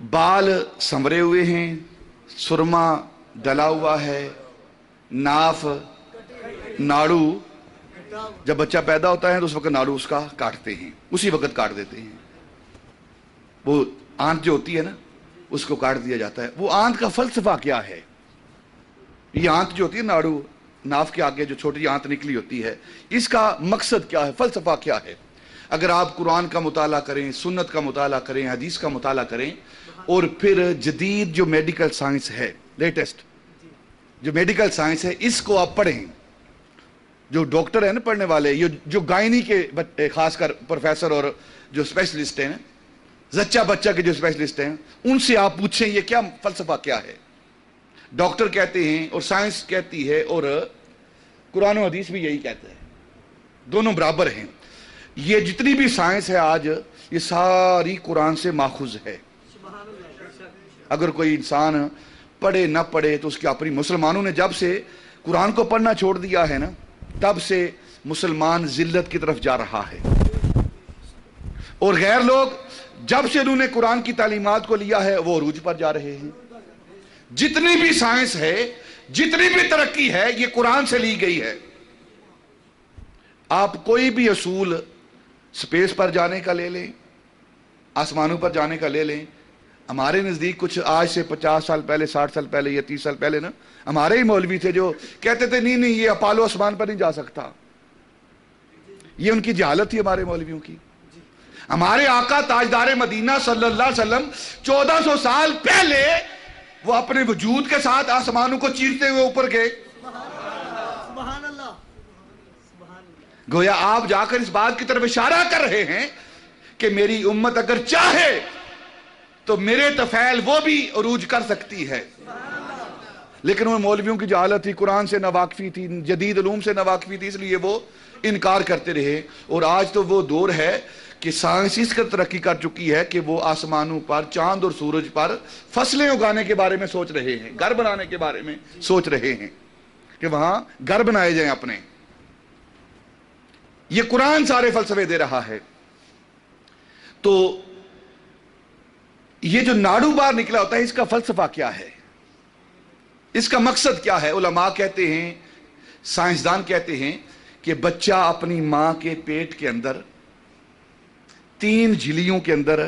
बाल संवरे हुए हैं, सुरमा डला हुआ है, नाफ नाड़ू, जब बच्चा पैदा होता है तो उस वक्त नाड़ू उसका काटते हैं, उसी वक्त काट देते हैं। वो आंत जो होती है ना, उसको काट दिया जाता है। वो आंत का फलसफा क्या है? ये आंत जो होती है, नाड़ू, नाफ के आगे जो छोटी आंत निकली होती है, इसका मकसद क्या है, फलसफा क्या है? अगर आप कुरान का मुताला करें, सुन्नत का मुताला करें, हदीस का मुताला करें, और फिर जदीद जो मेडिकल साइंस है, लेटेस्ट जो मेडिकल साइंस है, इसको आप पढ़ें। जो डॉक्टर है ना पढ़ने वाले, ये जो गायनी के खासकर प्रोफेसर और जो स्पेशलिस्ट हैं, जच्चा बच्चा के जो स्पेशलिस्ट हैं, उनसे आप पूछें ये क्या फलसफा क्या है। डॉक्टर कहते हैं और साइंस कहती है और कुरान और हदीस भी यही कहते हैं, दोनों बराबर हैं। ये जितनी भी साइंस है आज, ये सारी कुरान से माखूज है। अगर कोई इंसान पढ़े ना पढ़े तो उसकी अपनी, मुसलमानों ने जब से कुरान को पढ़ना छोड़ दिया है ना, तब से मुसलमान जिल्लत की तरफ जा रहा है। और गैर लोग जब से उन्होंने कुरान की तालीमात को लिया है, वो अरूज पर जा रहे हैं। जितनी भी साइंस है, जितनी भी तरक्की है, ये कुरान से ली गई है। आप कोई भी असूल स्पेस पर जाने का ले लें, आसमानों पर जाने का ले लें, हमारे नजदीक कुछ आज से 50 साल पहले, 60 साल पहले या 30 साल पहले ना, हमारे ही मौलवी थे जो कहते थे नहीं नहीं, ये अपालो आसमान पर नहीं जा सकता। ये उनकी जहालत थी हमारे मौलवियों की। हमारे आका ताजदार मदीना सल्लल्लाहु अलैहि वसल्लम 1400 साल पहले वो अपने वजूद के साथ आसमानों को चीरते हुए ऊपर गए। गोया आप जाकर इस बात की तरफ इशारा कर रहे हैं कि मेरी उम्मत अगर चाहे तो मेरे तफैल वो भी अरूज कर सकती है। लेकिन उन मौलवियों की जहालत थी, कुरान से नवाकफी थी, जदीद उलूम से नवाकफी थी, इसलिए वो इनकार करते रहे। और आज तो वो दौर है कि साइंस इस कदर तरक्की कर चुकी है कि वो आसमानों पर, चांद और सूरज पर फसलें उगाने के बारे में सोच रहे हैं, घर बनाने के बारे में सोच रहे हैं कि वहां घर बनाए जाएं अपने। ये कुरान सारे फलसफे दे रहा है। तो ये जो नाड़ू बाहर निकला होता है, इसका फलसफा क्या है, इसका मकसद क्या है? उलमा कहते हैं, साइंसदान कहते हैं कि बच्चा अपनी मां के पेट के अंदर 3 झिल्लियों के अंदर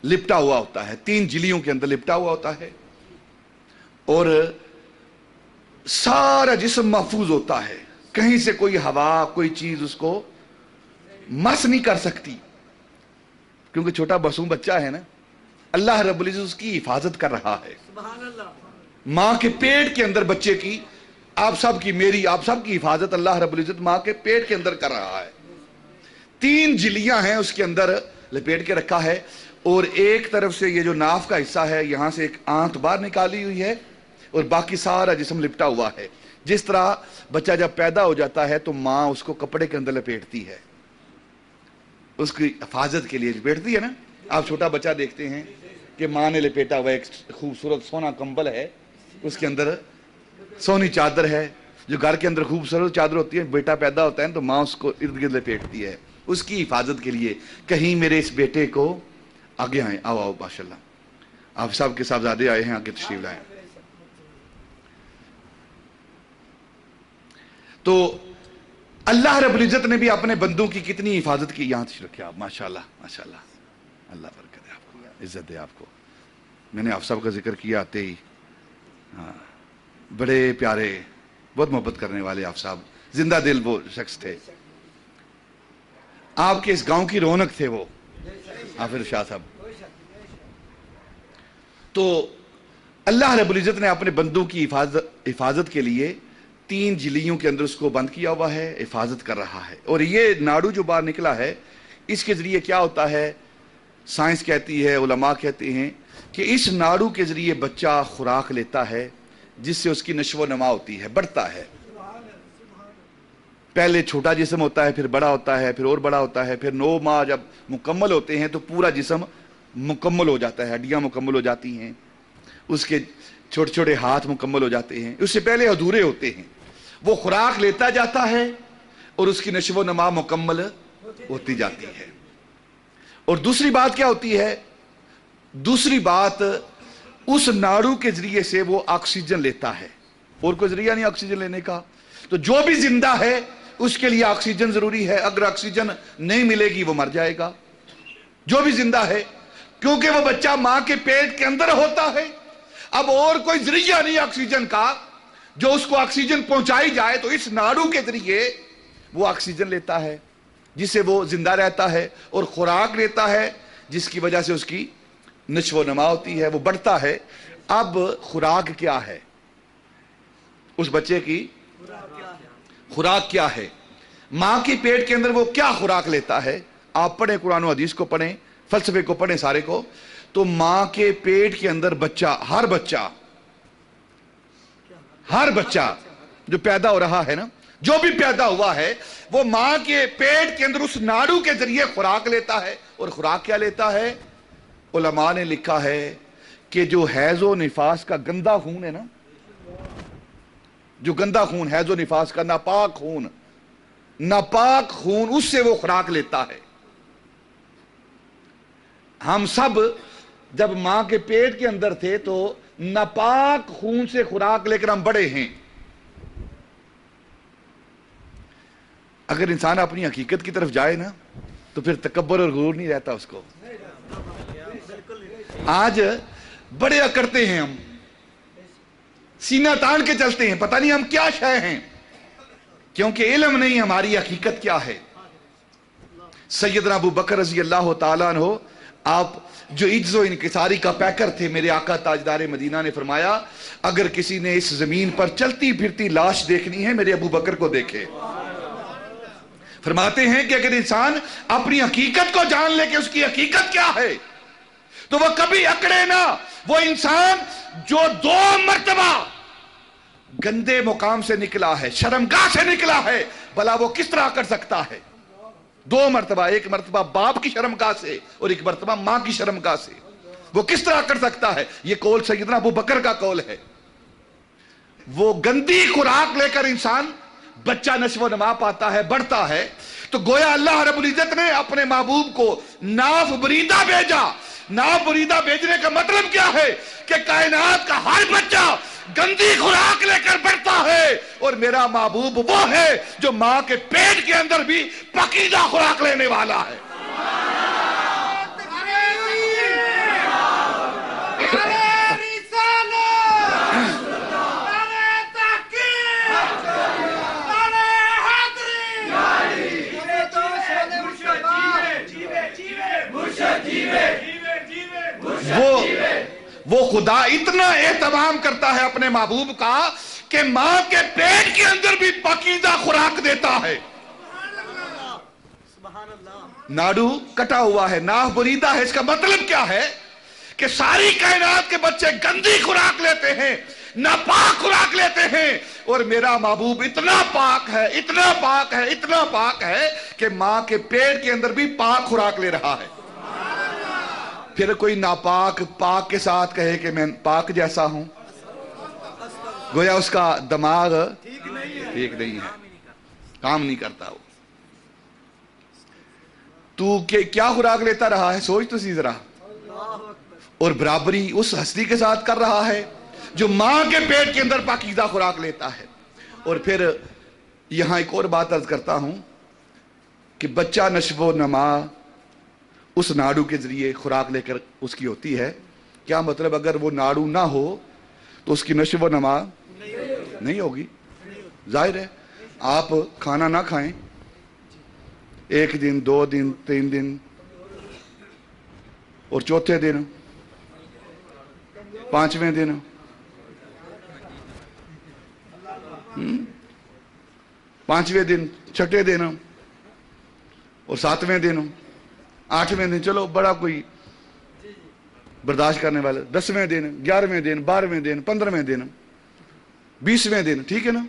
लिपटा हुआ होता है, 3 झिल्लियों के अंदर लिपटा हुआ होता है, और सारा जिस्म महफूज होता है। कहीं से कोई हवा, कोई चीज उसको मस नहीं कर सकती, क्योंकि छोटा मासूम बच्चा है ना, अल्लाह रब्बुल इज्जत उसकी हिफाजत कर रहा है। मां के पेट के अंदर बच्चे की, आप सब की, मेरी, आप सब की हिफाजत अल्लाह रब्बुल इज्जत मां के पेट के अंदर कर रहा है। 3 झिल्लियां हैं उसके अंदर लपेट के रखा है, और एक तरफ से ये जो नाफ का हिस्सा है, यहां से एक आंत बाहर निकाली हुई है, और बाकी सारा जिस्म लिपटा हुआ है। जिस तरह बच्चा जब पैदा हो जाता है तो मां उसको कपड़े के अंदर लपेटती है, उसकी हिफाजत के लिए लपेटती है ना। आप छोटा बच्चा देखते हैं कि मां ने लपेटा हुआ एक खूबसूरत सोना कंबल है, उसके अंदर सोनी चादर है, जो घर के अंदर खूबसूरत चादर होती है। बेटा पैदा होता है तो मां उसको इर्द गिर्द लपेटती है उसकी हिफाजत के लिए, कहीं मेरे इस बेटे को आगे आए। आओ आओ, माशाल्लाह, आप सब के साहबजादे आए हैं, आगे तशरीफ लाए। तो अल्लाह रब्बुल इज्जत ने भी अपने बंदों की कितनी हिफाजत की, यहां से रखे आप, माशाल्लाह माशाल्लाह, अल्लाह बरकत है आपको, इज्जत दे आपको। मैंने आप सब का जिक्र किया आते ही, हाँ, बड़े प्यारे, बहुत मोहब्बत करने वाले आप साहब, जिंदा दिल वो शख्स थे। आपके इस गांव की रौनक थे वो हाफिज शाह साहब। तो अल्लाह रब्बुल इज्जत ने अपने बंदों की हिफाजत के लिए 3 झिल्लियों के अंदर उसको बंद किया हुआ है, हिफाजत कर रहा है। और ये नाड़ू जो बाहर निकला है, इसके जरिए क्या होता है, साइंस कहती है, उलमा कहते हैं कि इस नाड़ू के जरिए बच्चा खुराक लेता है, जिससे उसकी नशो नमा होती है, बढ़ता है। पहले छोटा जिस्म होता है, फिर बड़ा होता है, फिर और बड़ा होता है, फिर 9 माह जब मुकम्मल होते हैं तो पूरा जिस्म मुकम्मल हो जाता है, हड्डियां मुकम्मल हो जाती हैं, उसके छोटे छोटे हाथ मुकम्मल हो जाते हैं, उससे पहले अधूरे होते हैं। वो खुराक लेता जाता है और उसकी नशो नमा मुकम्मल होती जाती है। اور دوسری بات کیا ہوتی ہے؟ دوسری بات اس ناڑو کے ذریعے سے وہ آکسیجن لیتا ہے، اور کوئی ذریعہ نہیں آکسیجن لینے کا. تو جو بھی زندہ ہے اس کے لیے آکسیجن ضروری ہے، اگر آکسیجن نہیں ملے گی وہ مر جائے گا. جو بھی زندہ ہے، کیونکہ وہ بچہ ماں کے پیٹ کے اندر ہوتا ہے. اب اور کوئی ذریعہ نہیں آکسیجن کا جو اس کو آکسیجن پہنچائی جائے، تو اس ناڑو کے ذریعے وہ آکسیجن لیتا ہے جس سے وہ زندہ رہتا ہے اور خوراک لیتا ہے، جس کی وجہ سے اس کی نشو و نما ہوتی ہے، وہ بڑھتا ہے. اب خوراک کیا ہے اس بچے کی؟ خوراک کیا ہے؟ ماں کے پیٹ کے اندر وہ کیا خوراک لیتا ہے؟ آپ پڑھیں قرآن و حدیث کو، پڑھیں فلسفے کو، پڑھیں سارے کو. تو ماں کے پیٹ کے اندر بچہ، ہر بچہ جو پیدا ہو رہا ہے نا، جو بھی پیدا ہوا ہے، وہ ماں کے پیٹ کے اندر اس ناڑو کے ذریعے خوراک لیتا ہے. اور خوراک کیا لیتا ہے؟ علماء نے لکھا ہے کہ جو حیض و نفاس کا گندا خون ہے نا، جو گندا خون، حیض و نفاس کا ناپاک خون، اس سے وہ خوراک لیتا ہے. ہم سب جب ماں کے پیٹ کے اندر تھے تو ناپاک خون سے خوراک لے کر ہم بڑے ہیں. اگر انسان اپنی حقیقت کی طرف جائے نا تو پھر تکبر اور غرور نہیں رہتا اس کو. آج بڑے اکڑتے ہیں، ہم سینہ تان کے چلتے ہیں، پتہ نہیں ہم کیا شے ہیں، کیونکہ علم نہیں ہماری حقیقت کیا ہے. سیدنا ابو بکر رضی اللہ تعالیٰ عنہ، آپ جو عجز و انکساری کا پیکر تھے، میرے آقا تاجدار مدینہ نے فرمایا اگر کسی نے اس زمین پر چلتی پھرتی لاش دیکھنی ہے میرے ابو بکر کو دیکھے. فرماتے ہیں کہ اگر انسان اپنی حقیقت کو جان لے کہ اس کی حقیقت کیا ہے تو وہ کبھی اکڑے نہ. وہ انسان جو 2 مرتبہ گندے مقام سے نکلا ہے، شرمگاہ سے نکلا ہے، بھلا وہ کس طرح کر سکتا ہے؟ 2 مرتبہ، ایک مرتبہ باپ کی شرمگاہ سے اور ایک مرتبہ ماں کی شرمگاہ سے، وہ کس طرح کر سکتا ہے؟ یہ قول سیدنا ابو بکر کا قول ہے. وہ گندی خوراک لے کر انسان بچہ نشو و نما پاتا ہے، بڑھتا ہے. تو گویا اللہ رب العزت نے اپنے محبوب کو ناف بریدہ بھیجا. ناف بریدہ بھیجنے کا مطلب کیا ہے؟ کہ کائنات کا ہر بچہ گندی خوراک لے کر بڑھتا ہے، اور میرا محبوب وہ ہے جو ماں کے پیٹ کے اندر بھی پاکیزہ خوراک لینے والا ہے. وہ خدا اتنا اہتمام کرتا ہے اپنے محبوب کا کہ ماں کے پیٹ کے اندر بھی پاکیزہ خوراک دیتا ہے. ناڑو کٹا ہوا ہے، ناف بریدہ ہے، اس کا مطلب کیا ہے؟ کہ ساری کائنات کے بچے گندی خوراک لیتے ہیں، ناپاک خوراک لیتے ہیں، اور میرا محبوب اتنا پاک ہے، اتنا پاک ہے، اتنا پاک ہے کہ ماں کے پیٹ کے اندر بھی پاک خوراک لے رہا ہے. پھر کوئی ناپاک پاک کے ساتھ کہے کہ میں پاک جیسا ہوں، گویا اس کا دماغ ٹھیک نہیں ہے، کام نہیں کرتا. وہ تو کیا خوراک لیتا رہا ہے؟ سوچ تو سی ذرا. اور برابری اس ہستی کے ساتھ کر رہا ہے جو ماں کے پیٹ کے اندر پاکیزہ خوراک لیتا ہے. اور پھر یہاں ایک اور بات عرض کرتا ہوں کہ بچہ نشو و نما اس ناڑو کے ذریعے خوراک لے کر اس کی ہوتی ہے. کیا مطلب؟ اگر وہ ناڑو نہ ہو تو اس کی نشو و نما نہیں ہوگی. ظاہر ہے آپ کھانا نہ کھائیں، 1 دن 2 دن 3 دن اور چوتھے دن 5ویں دن 5ویں دن 6ٹھے دن اور 7ویں دن 8ویں دن، چلو بڑا کوئی برداشت کرنے والا، 10ویں دن 11ویں دن 12ویں دن 15ویں دن 20ویں دن، ٹھیک ہے نا؟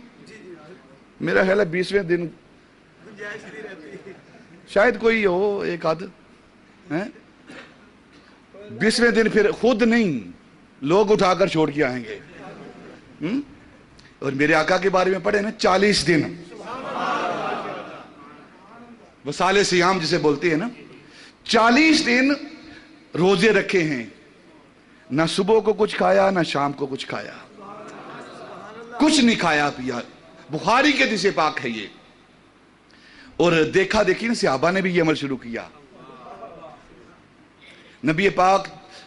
میرا خیال ہے 20ویں دن شاید کوئی ہو ایک آدھ. 20ویں دن پھر خود نہیں لوگ اٹھا کر چھوڑ کے آئیں گے. اور میرے آقا کے بارے میں پڑھے نا 40 دن وصال سیام جسے بولتے ہیں نا، 40 दिन रोजे रखे हैं, ना सुबह को कुछ खाया ना शाम को कुछ खाया, कुछ नहीं खाया पिया। बुखारी के हदीस पाक है ये। और देखा देखी ना सहाबा ने भी ये अमल शुरू किया। नबी पाक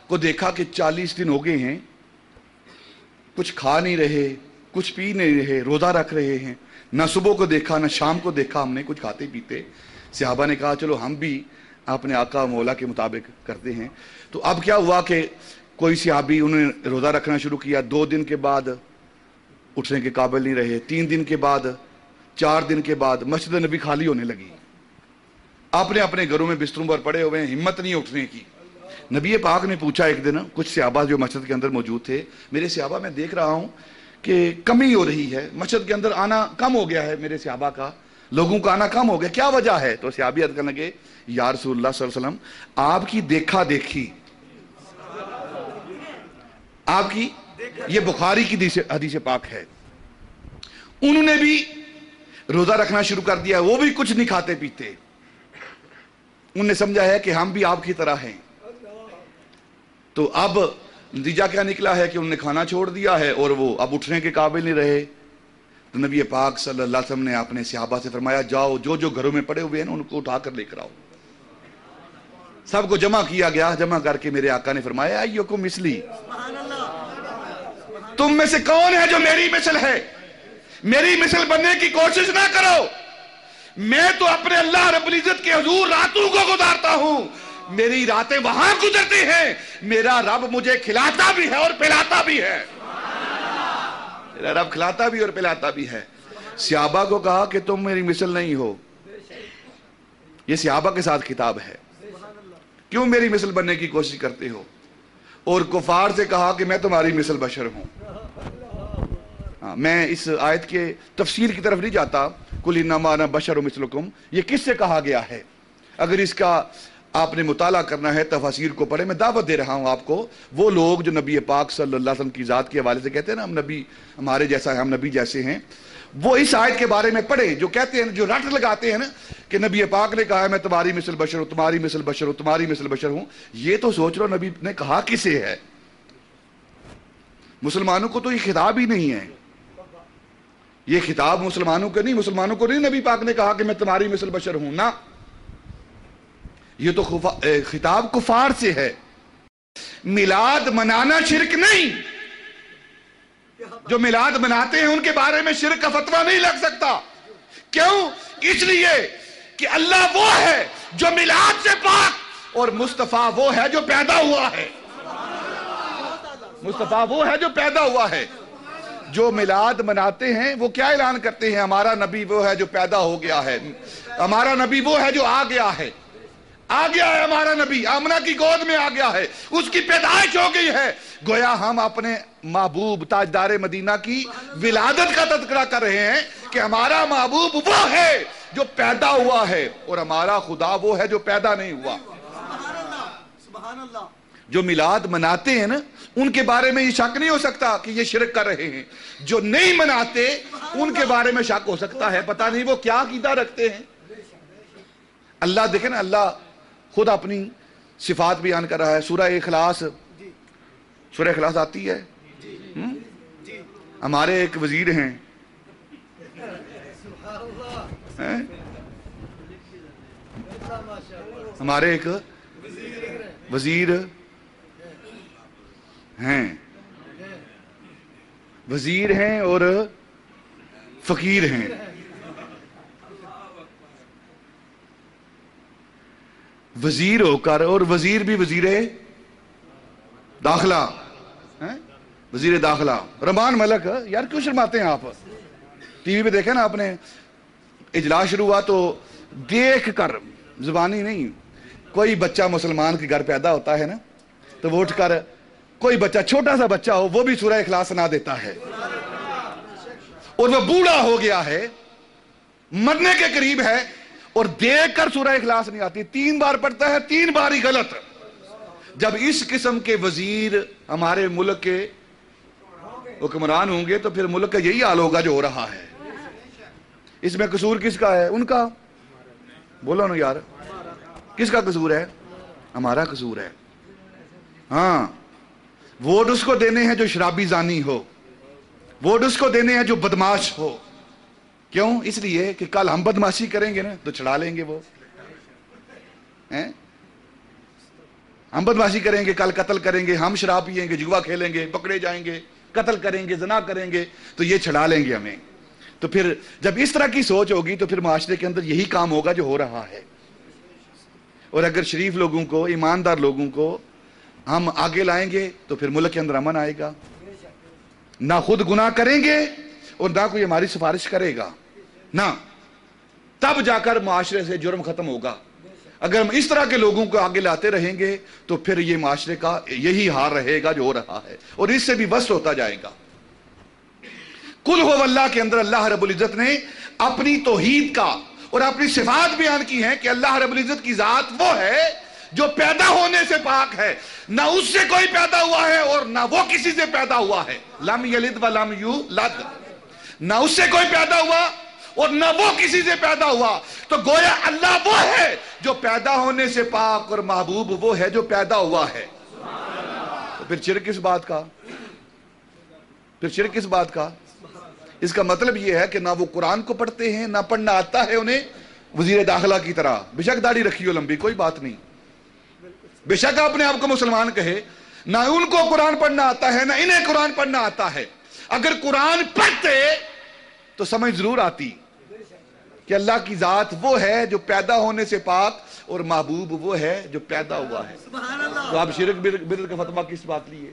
को देखा कि 40 दिन हो गए हैं, कुछ खा नहीं रहे, कुछ पी नहीं रहे, रोजा रख रहे हैं, ना सुबह को देखा ना शाम को देखा हमने कुछ खाते पीते। सहाबा ने कहा चलो हम भी अपने आका मौला के मुताबिक करते हैं। तो अब क्या हुआ कि कोई सहाबी उन्होंने रोजा रखना शुरू किया, 2 दिन के बाद उठने के काबिल नहीं रहे, 3 दिन के बाद, 4 दिन के बाद मस्जिद नबी खाली होने लगी। अपने अपने घरों में बिस्तरों पर पड़े हुए हैं, हिम्मत नहीं उठने की। नबी पाक ने पूछा एक दिन कुछ सहाबा जो मस्जिद के अंदर मौजूद थे, मेरे सहाबा मैं देख रहा हूं कि कमी हो रही है, मस्जिद के अंदर आना कम हो गया है, मेरे सहाबा का, लोगों का आना कम हो गया, क्या वजह है? तो सहाबी अर्ज करने लगे, या रसूलुल्लाह सल्लल्लाहु अलैहि वसल्लम, आपकी देखा देखी, आपकी, ये बुखारी की हदीस पाक है। उन्होंने भी रोजा रखना शुरू कर दिया, वो भी कुछ नहीं खाते पीते। उन्होंने समझा है कि हम भी आपकी तरह हैं। तो अब नतीजा क्या निकला है कि उन्होंने खाना छोड़ दिया है और वो अब उठने के काबिल नहीं रहे। तो नबी पाक सल्लल्लाहु अलैहि वसल्लम ने अपने सहाबा से फरमाया, जाओ जो जो घरों में पड़े हुए हैं उनको उठाकर लेकर आओ। सबको जमा किया गया, जमा करके मेरे आका ने फरमाया, अय्युकुम मिसली, तुम में से कौन है जो मेरी मिसल है? मेरी मिसल बनने की कोशिश ना करो। मैं तो अपने अल्लाह रब्बुल इज्जत के हुजूर रातों को गुजारता हूं, मेरी रातें वहां गुजरती हैं, मेरा रब मुझे खिलाता भी है और पिलाता भी है, मेरा रब खिलाता भी और पिलाता भी है। सहाबा को कहा कि तुम मेरी मिसल नहीं हो, ये सहाबा के साथ खिताब है, क्यों मेरी मिसल बनने की कोशिश करते हो? और कुफार से कहा कि मैं तुम्हारी मिसल बशर हूं। मैं इस आयत के तफसीर की तरफ नहीं जाता, कुल इन्नमा अना बशरुम मिसलुकुम, ये किससे कहा गया है? अगर इसका आपने मुताला करना है, तफसीर को पढ़े। मैं दावत दे रहा हूं आपको, वो लोग जो नबी पाक सल्लल्लाहु अलैहि वसल्लम की जात के हवाले से कहते हैं ना हम नबी हमारे जैसा है, हम नबी जैसे हैं, वो इस आयत के बारे में पढ़े, जो कहते हैं, जो रट लगाते हैं ना कि नबी पाक ने कहा है मैं तुम्हारी मिसल बशर हूं, तुम्हारी मिसल बशर हूं, तुम्हारी मिसल बशर हूं। ये तो सोच लो नबी ने कहा किसे है? मुसलमानों को तो ये खिताब ही नहीं है, ये खिताब मुसलमानों को नहीं, मुसलमानों को नहीं नबी पाक ने कहा कि मैं तुम्हारी मिसल बशर हूं ना, ये तो खिताब कुफार से है। मिलाद मनाना शिरक नहीं, जो मिलाद मनाते हैं उनके बारे में शिरक का फतवा नहीं लग सकता। क्यों? इसलिए कि अल्लाह वो है जो मिलाद से पाक, और मुस्तफा वो है जो पैदा हुआ है, मुस्तफा वो है जो पैदा हुआ है। जो मिलाद मनाते हैं वो क्या ऐलान करते हैं? हमारा नबी वो है जो पैदा हो गया है, हमारा नबी वो है जो आ गया है, आ गया है हमारा नबी, आमना की गोद में आ गया है, उसकी पैदाइश हो गई है। गोया हम अपने महबूब ताजदार मदीना की विलादत का तज़किरा कर रहे हैं कि हमारा महबूब वो है जो पैदा हुआ है, और हमारा खुदा वो है जो पैदा नहीं हुआ। जो मिलाद मनाते हैं ना, उनके बारे में ये शक नहीं हो सकता कि ये शिरक कर रहे हैं। जो नहीं मनाते उनके बारे में शक हो सकता है, पता नहीं वो क्या अकीदा रखते हैं। अल्लाह देखे ना, अल्लाह खुद अपनी सिफात बयान कर रहा है। सूरह इखलास, सूरह इखलास आती है। हमारे एक वजीर हैं, हमारे एक वजीर हैं, वजीर हैं और फकीर हैं। वजीर होकर, और वजीर भी वजीर दाखिला हैं, वजीर दाखिला रमान मलक। यार क्यों शर्माते हैं आप? टीवी पे देखे ना आपने, इजलास शुरू हुआ तो देख कर, जुबानी नहीं, कोई बच्चा मुसलमान के घर पैदा होता है ना, तो वो उठकर कोई बच्चा, छोटा सा बच्चा हो, वो भी सूरह इखलास सुना देता है, और वो बूढ़ा हो गया है, मरने के करीब है, और देखकर सूरह इखलास नहीं आती, 3 बार पढ़ता है, 3 बार ही गलत। जब इस किस्म के वजीर हमारे मुल्क के हुक्मरान होंगे तो फिर मुल्क का यही हाल होगा जो हो रहा है। इसमें कसूर किसका है? उनका। बोलो ना यार, किसका कसूर है? ہمارا قصور ہے. ہاں ووٹ اس کو دینے ہیں جو شرابی زانی ہو, ووٹ اس کو دینے ہیں جو بدماش ہو. کیوں؟ اس لیے کہ کل ہم بدماشی کریں گے نا تو چھڑا لیں گے وہ. ہم بدماشی کریں گے, کل قتل کریں گے, ہم شراب پیئیں گے, جوا کھیلیں گے, پکڑے جائیں گے, قتل کریں گے, زنا کریں گے, تو یہ چھڑا لیں گے ہمیں. تو پھر جب اس طرح کی سوچ ہوگی تو پھر معاشرے کے اندر یہی کام ہوگا جو ہو رہا ہے. اور اگر شریف لوگوں کو, ایماندار لوگوں کو ہم آگے لائیں گے تو پھر ملک کے اندر امن آئے گا. نہ خود گناہ کریں گے اور نہ کوئی ہماری سفارش کرے گا, نہ تب جا کر معاشرے سے جرم ختم ہوگا. اگر ہم اس طرح کے لوگوں کو آگے لاتے رہیں گے تو پھر یہ معاشرے کا یہی حال رہے گا جو ہو رہا ہے, اور اس سے بھی وسط ہوتا جائے گا. قل هو اللہ کے اندر اللہ رب العزت نے اپنی توحید کا اور اپنی صفات بیان کی ہیں کہ اللہ رب العزت کی ذات وہ ہے جو پیدا ہونے سے پاک ہے, نہ اس سے کوئی پیدا ہوا ہے اور نہ وہ کسی سے پیدا ہوا ہے. لم یلد ولم یولد, نہ اس سے کوئی پیدا ہوا اور نہ وہ کسی سے پیدا ہوا. تو گویا اللہ وہ ہے جو پیدا ہونے سے پاک اور محبوب وہ ہے جو پیدا ہوا ہے. تو پھر شرک کس بات کا, پھر شرک کس بات کا؟ اس کا مطلب یہ ہے کہ نہ وہ قرآن کو پڑھتے ہیں, نہ پڑھنا آتا ہے انہیں وزیر داخلہ کی طرح. بے شک داڑھی رکھی ہو لمبی, کوئی بات نہیں, بے شک اپنے آپ کو مسلمان کہے, نہ ان کو قرآن پڑھنا آتا ہے نہ انہیں قرآن پڑھنا آتا ہے. اگر قرآن پڑھتے تو سمجھ ضرور آتی کہ اللہ کی ذات وہ ہے جو پیدا ہونے سے پاک اور محبوب وہ ہے جو پیدا ہوا ہے. تو آپ شرک بدعت کا فتویٰ کس بات لیے؟